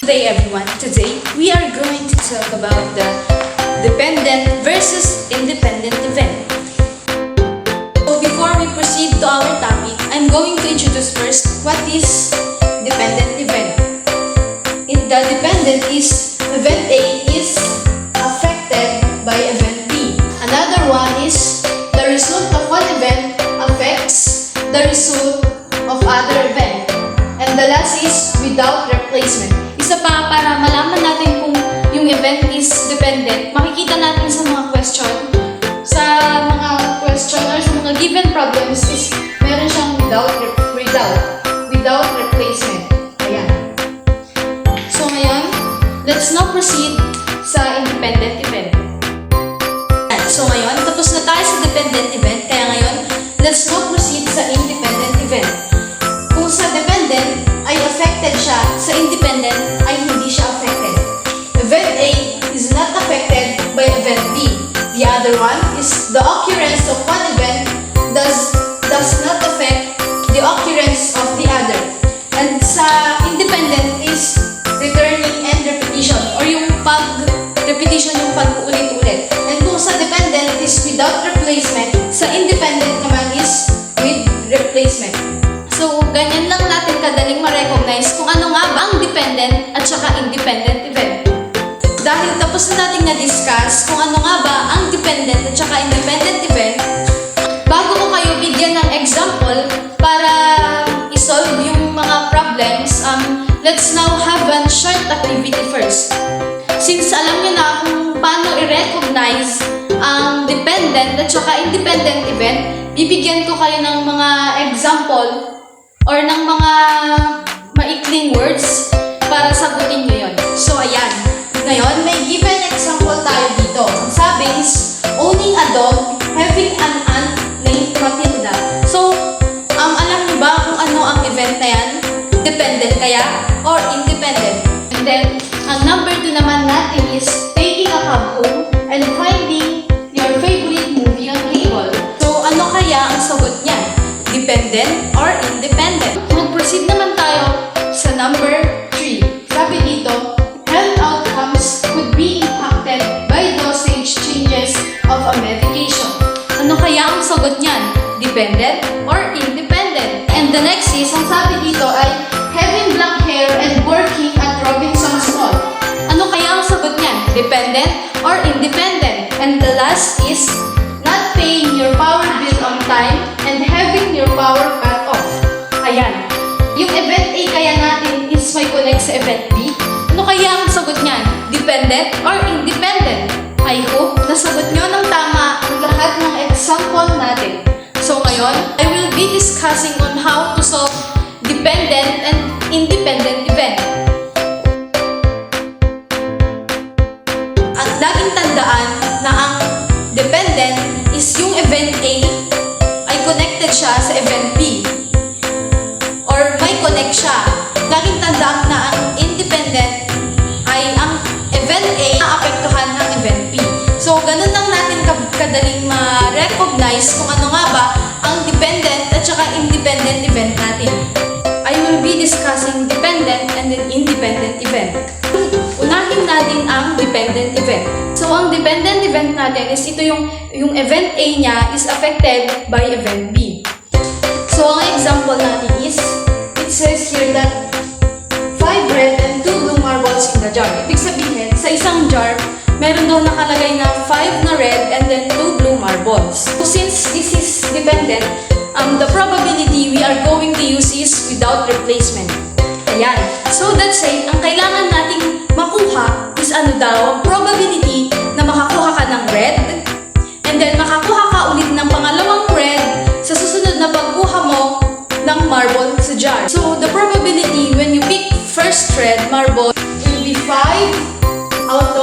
Today everyone, today we are going to talk about the dependent versus independent event. So before we proceed to our topic, I'm going to introduce first what is dependent event. The dependent is event A is affected by event B. Another one is the result of one event affects the result of other event. And the last is without replacement. Isa pa para malaman natin kung yung event is dependent, makikita natin sa mga question or sa mga given problems is meron siyang without replacement. Ayan. So ngayon, let's now proceed sa independent event. So ngayon, tapos na tayo sa dependent event, kaya ngayon, let's now proceed sa independent event. Kung sa dependent ay affected siya, sa independent ay hindi siya affected. Event A is not affected by event B. The other one is the occurrence of one event does not affect the occurrence of the other. And sa independent is returning and repetition or yung repetition yung pag-ulit-ulit. And kung sa dependent is without replacement, sa independent naman is with replacement. So, ganyan lang natin kadaling ma-recognize kung ano nga ba ang dependent at saka independent event. Dahil tapos na natin na-discuss kung ano nga ba ang dependent at saka independent event, bago ko kayo bigyan ng example para isolve yung mga problems, let's now have a short activity first. Since alam niyo na kung paano i-recognize ang dependent at saka independent event, bibigyan ko kayo ng mga example or ng mga maikling words para sagutin nyo yun. So, ayan. Ngayon, may given example tayo dito. Ang sabi is, owning a dog, having an aunt named Matilda. So, alam niyo ba kung ano ang event na yan? Dependent kaya? Or independent? And then, ang number 2 naman natin is, taking a cab home and finding your favorite movie on cable. So, ano kaya ang sagot niyan? Dependent or independent? Mag-proceed naman tayo sa number 3. Sabi dito, health outcomes could be impacted by dosage changes of a medication. Ano kaya ang sagot niyan? Dependent or independent? And the next is, ang sabi dito ay having black hair and working at Robinson's Mall. Ano kaya ang sagot niyan? Dependent or independent? And the last is not paying your power bill on time and having your power cut off. Ayan. Yung event A kaya natin is may connect sa event B. Ano kaya ang sagot niyan? Dependent or independent? I hope nasagot nyo ng tama ang lahat ng example natin. So ngayon, I will be discussing on how to solve dependent and independent event. At laging tandaan na ang dependent is yung event A ay connected siya sa event B or may connect siya. Laging tandaan na ang independent ay ang event A na apektuhan ng event B. So, ganun lang natin kadaling ma-recognize kung ano nga ba ang dependent at saka independent event natin. I will be discussing dependent and then independent event. Unahin natin ang dependent event. So, ang dependent event natin is ito yung event A niya is affected by event B. So, ang example natin is, it says here that 5 red and 2 blue marbles in the jar. Ibig sabihin, sa isang jar, meron daw nakalagay na 5 na red and then 2 blue marbles. So, since this is dependent, the probability we are going to use is without replacement. Ayan. So, that's it. Ang kailangan nating makuha is ano daw, ang probability na makakuha ka ng red and then makakuha ka ulit ng pangalawang red sa susunod na pagkuha mo ng marble sa jar. So, the probability when you pick first red marble will be 5 out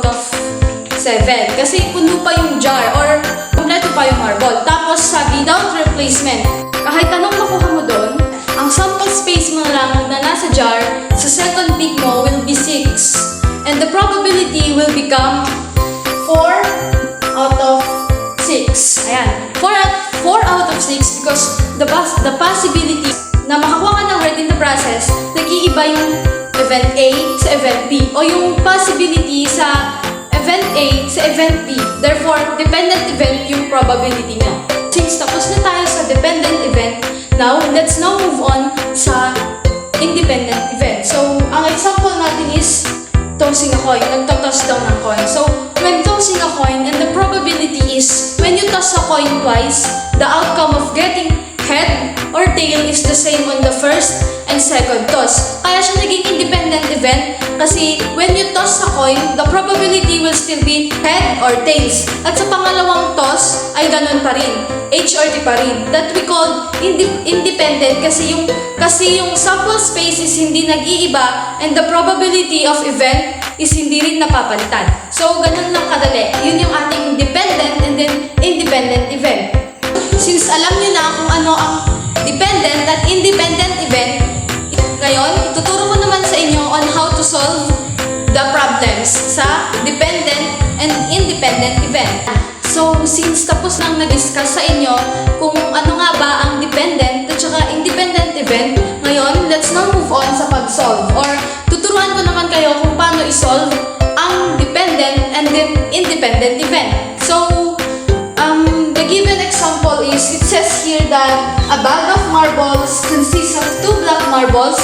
of 7. Kasi puno pa yung jar or kompleto pa yung marble. Tapos sa without replacement, kahit anong makuha mo doon, ang sample space mo lang na nasa jar, sa second pick mo will be 6. And the probability will become 4 out of 6. Ayan. 4 out of 6 because the possibility na makakuha ka ng word in the process, nag-iiba yung event A sa event B o yung possibility sa event A sa event B. Therefore, dependent event yung probability nyo. Since tapos na tayo sa dependent event, let's now move on sa independent event. So, ang example natin is tossing a coin. Nagtotoss daw ng coin. So, when tossing a coin, and the probability is when you toss a coin twice, the outcome of getting head or tail is the same on the first and second toss. Kaya siya naging independent event kasi when you toss a coin, the probability will still be head or tails. At sa pangalawang toss ay ganun pa rin. H or D pa rin. That we call independent kasi yung sample space is hindi nag-iiba and the probability of event is hindi rin napapalitan. So, ganun lang kadali. Yun yung ating dependent and then independent event. Since alam nyo na kung ano ang dependent at independent event, ngayon, ituturo ko naman sa inyo on how to solve the problems sa dependent and independent event. So, since tapos nang na-discuss sa inyo kung ano nga ba ang dependent at saka independent event, ngayon, let's now move on sa pag-solve. Or, tuturuan ko naman kayo kung paano i-solve ang dependent and then independent event. So, the given example is, it says here that a bag of marbles consists of 2 black marbles,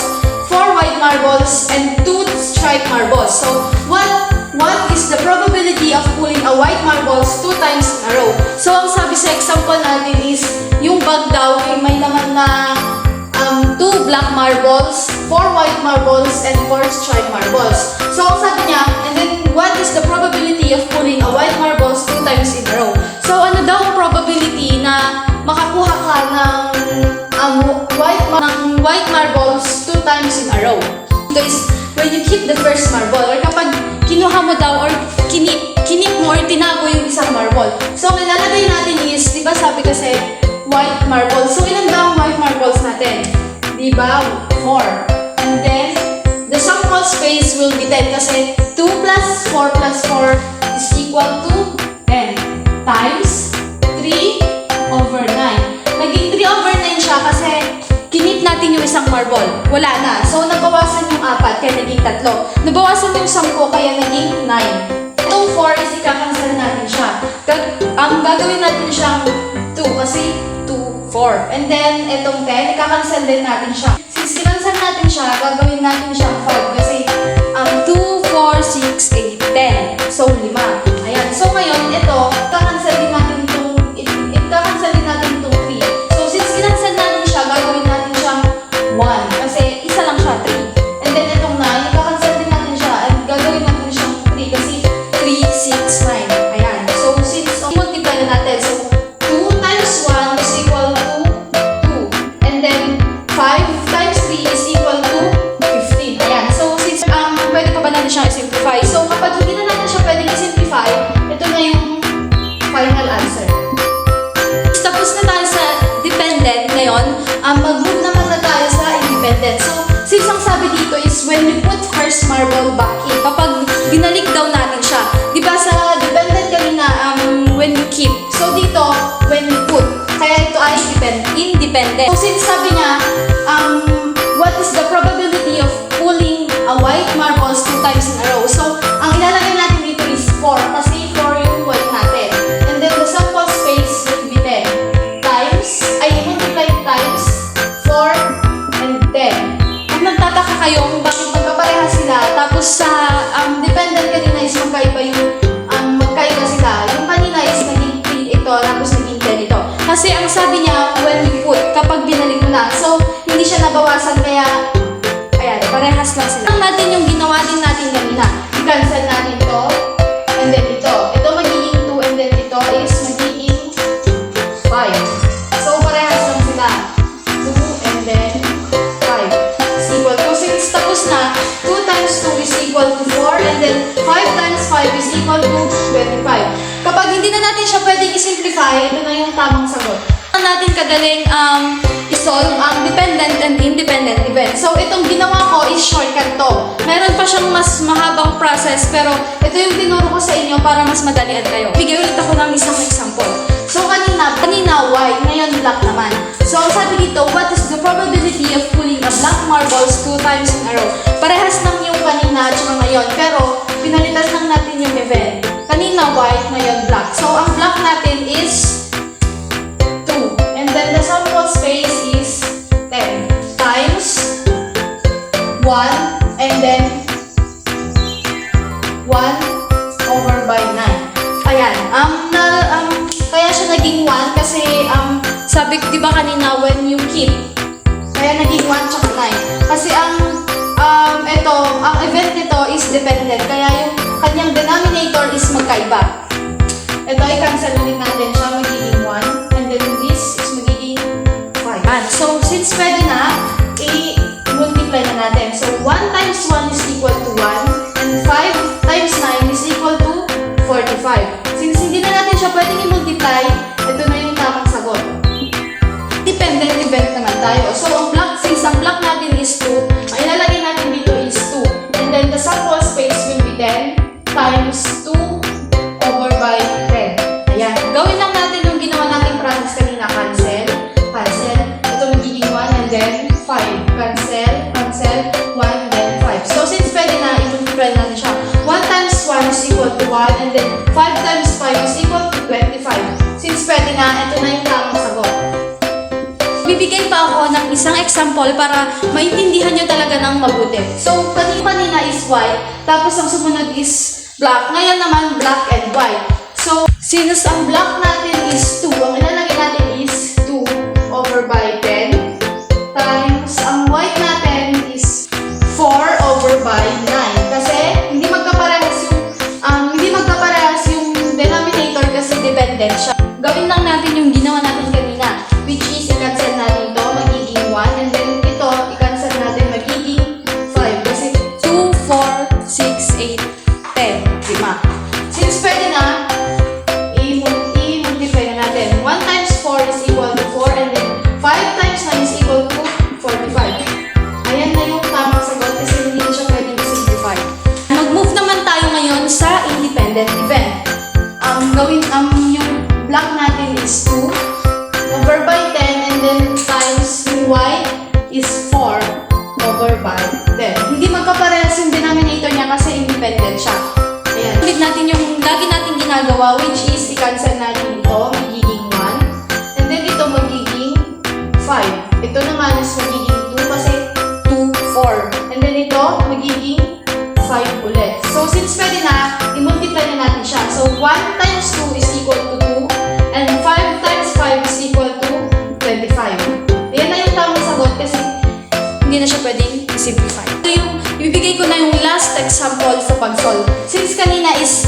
4 white marbles, and 2 striped marbles. So, what is the probability of pulling a white marbles 2 times in a row? So, ang sabi sa example natin is, yung bag daw ay may laman na 2 black marbles, 4 white marbles, and 4 striped marbles. So, ang sabi niya, and then what is the probability of pulling a white marbles 2 times in a row? So, ano daw ang probability na makakuha ka ng white marbles 2 times in a row? Ito is when you keep the first marble or kapag kinuha mo daw or kinip mo or tinago yung isang marble. So, ang ilalagay natin is, di ba sabi kasi white marbles. So, ilan daw ang white marbles natin? Di ba? 4. And then, the sample space will be 10 kasi 2 plus 4 plus 4 is equal to 10 times 3 over 9. Naging 3 over 9 siya kasi kinip natin yung isang marble. Wala na. So, nabawasan yung 4 kaya naging 3. Nabawasan yung 10 kaya naging 9. Itong 4 is ika-cancel natin siya. Ang gagawin natin siyang 2 kasi 2, 4. And then, itong 10, ika-cancel din natin siya. Since i-cancel natin siya, gagawin natin siyang 5 kasi 2, 4, 6, 8, 10. So, 5. Ayan. So, ngayon, ito, ika-cancel din natin itong 3. So, since i-cancel natin siya, gagawin natin siyang 1. Kasi, isa lang siya, 3. And then, itong 9, ika-cancel din natin siya at gagawin natin siyang 3 kasi 3, 6, 9. Ayan. So, since multiply na natin, so, 2 times 1 is equal to 2. And then, 5 times 3 is equal to 15. Ayan. So, since pwede pa ba natin siyang i-simplify? So, kapag hindi na natin siya pwedeng i-simplify, ito na yung final answer. Tapos na tayo sa dependent ngayon, mag-move naman na tayo sa independent. So, since ang sabi dito is when we put first marble back in, kapag binalik daw natin siya. Di ba sa dependent kanina, when you keep. So, dito, when we put. Kaya ito ay independent. So, since sabi niya, what is the probability of pulling a white marbles 2 times in a row? So, ang ilalagay natin dito is 4 kasi 4 yung white natin. And then, the sample space will be 10 times, multiply times 4 and 10. Kung nagtataka kayo kung bakit magkapareha sila, tapos sa dependent kanina is magkaiba sila. Yung kanina is naging 3 ito, tapos naging 10 ito. Kasi ang sabi niya, when we put, kapag binalik mo na. So, hindi siya nabawasan, kaya, ayan, parehas lang sila. Ang natin yung ginawa din natin kanina. I-cancel natin ito, and then ito. Ito magiging 2, and then ito is magiging 5. So, parehas lang sila. 2, and then 5 is equal to, since tapos na, 2 times 2 is equal to 4, and then 5 times 5 is equal to 25. Kapag hindi na natin siya pwedeng i-simplify, ito na yung tamang sagot. Natin kadaling i-solve ang dependent and independent event. So, itong ginawa ko is shortcut to. Meron pa siyang mas mahabang process, pero ito yung tinuro ko sa inyo para mas madalian kayo. Bigay ulit ako ng isang example. So, kanina white, ngayon black naman. So, ang sabi dito, what is the probability of times in a row. Parehas lang yung kanina at saka ngayon, pero pinalitan lang natin yung event. Kanina white, ngayon black. So, ang black natin is 2. And then the sample space is 10 times 1 and then 1 over by 9. Ayan. Kaya siya naging 1 kasi sabi, di ba kanina when you keep, kaya naging 1 tsaka 9. Kasi ang event nito is dependent. Kaya yung kanyang denominator is magkaiba. Ito, i-cancel ulit natin siya. Magiging 1. And then this is magiging 5. So, since pwede na, i-multiply na natin. So, 1 times 1 is equal to 1. And 5 times 9 is equal to 45. Since hindi na natin siya pwedeng i-multiply, ito na yung tamang sagot. Dependent event naman tayo. So, since ang block natin is 2, ang ilalagay natin dito is 2. And then, the sample space will be 10 times 2 over by 10. Ayan. Gawin lang natin yung ginawa natin process kanina. Cancel. Cancel. Ito magiging 1 and then 5. Cancel. Cancel. 1 and then 5. So, since pwede na, i-multiply natin siya. 1 times 1 is equal to 1 and then 5 times 5 is equal to 25. Since pwede na, ito na yung tamang sagot. Bibigay pa ako ng isang example para maintindihan nyo talaga ng mabuti. So, kanina is white, tapos ang sumunod is black. Ngayon naman, black and white. So, since ang black natin is 2, ang ilalagay natin is 2 over by 10 times ang white natin is 4 over by 9. Kasi hindi magkaparehas yung denominator kasi dependent siya. Gawin lang natin yung ginawa natin kanina, which is i-cancel natin ito, magiging 1, and then ito, i-cancel natin, magiging 5. Kasi 2, 4, 6, 8, 10, 5. Since pwede na, i-multiply na natin. 1 times 4 is equal to 4, and then 5 times 9 is equal to 45. Ayan na yung tamang sagot kasi hindi na siya pwedeng i-simplify. Mag-move naman tayo ngayon sa independent event. Yung black natin is 2 over by 10 and then times yung white is 4 over by 10. Hindi magkaparehas yung denominator niya kasi independent siya. Ayan. Ulit natin yung lagi natin ginagawa, which is i-cancel natin ito, magiging 1. And then ito magiging 5. Ito naman is magiging 2 kasi 2, 4. And then ito magiging 5 ulit. So since pwede na, i-multiply na natin siya. So 1 times 2 is equal to 2 and 5 times 5 is equal to 25. Ayan na yung tamang sagot kasi hindi na siya pwedeng i-simplify. Ito yung, ibibigay ko na yung last example sa pag-solve. Since kanina is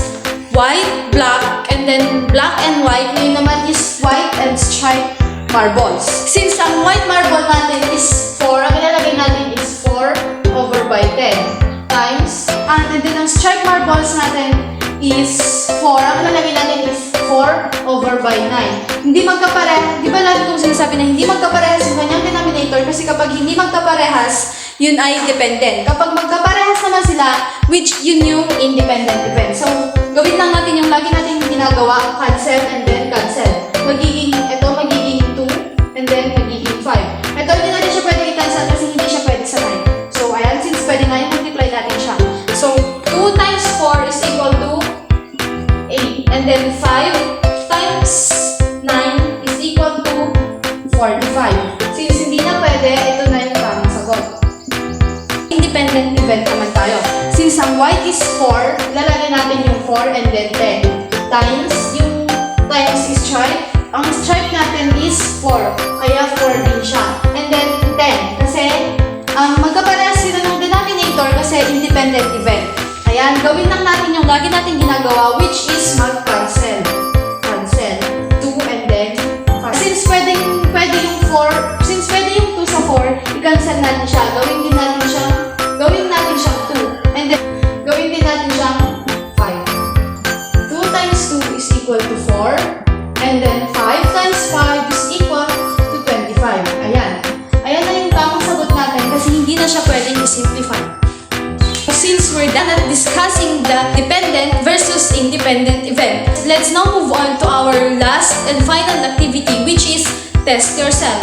white, black, and then black and white, ngayon naman is white and striped marbles. Since ang white marble natin is 4, ang ilalagay natin is 4 over by 10 times, and then ang striped marbles natin is 4, ang ilalagay natin is 4 over by 9. Hindi magkaparehas, di ba lagi kong sinasabi na hindi magkaparehas yung kanyang denominator kasi kapag hindi magkaparehas, yun ay dependent. Kapag magkaparehas naman sila, which yun yung independent event. So, gawin lang natin yung lagi natin ginagawa, cancel and then cancel. Ito magiging 2 and then magiging 5. Ito hindi natin siya pwede i-cancel kasi hindi siya pwede sa 9. So, ayan, since pwede na, i-multiply natin siya. So, 2 times 4 is equal to 8. And then 5 times 9 is equal to 45. Since hindi na pwede, ito na yung tamang sagot. Independent event naman tayo. Since ang white is 4, lalagay natin yung 4 and then 10. Times, yung times is stripe. Ang stripe natin is 4. Kaya 4 din siya. And then 10. Kasi, magkaparehas sila ng denominator kasi independent event. Ayan, gawin lang natin yung lagi natin ginagawa, which is mag-cancel. Cancel. 2 and then 5. Since pwede yung 4, since pwede yung 2 sa 4, i-cancel natin siya. Gawin natin siyang 2. And then, gawin din natin siyang 5. 2 times 2 is equal to 4. And then, 5 times 5 is equal to 25. Ayan. Ayan na yung tamang sagot natin kasi hindi na siya pwedeng i-simplify. Since we're done at discussing the dependent versus independent event, let's now move on to our last and final activity, which is test yourself.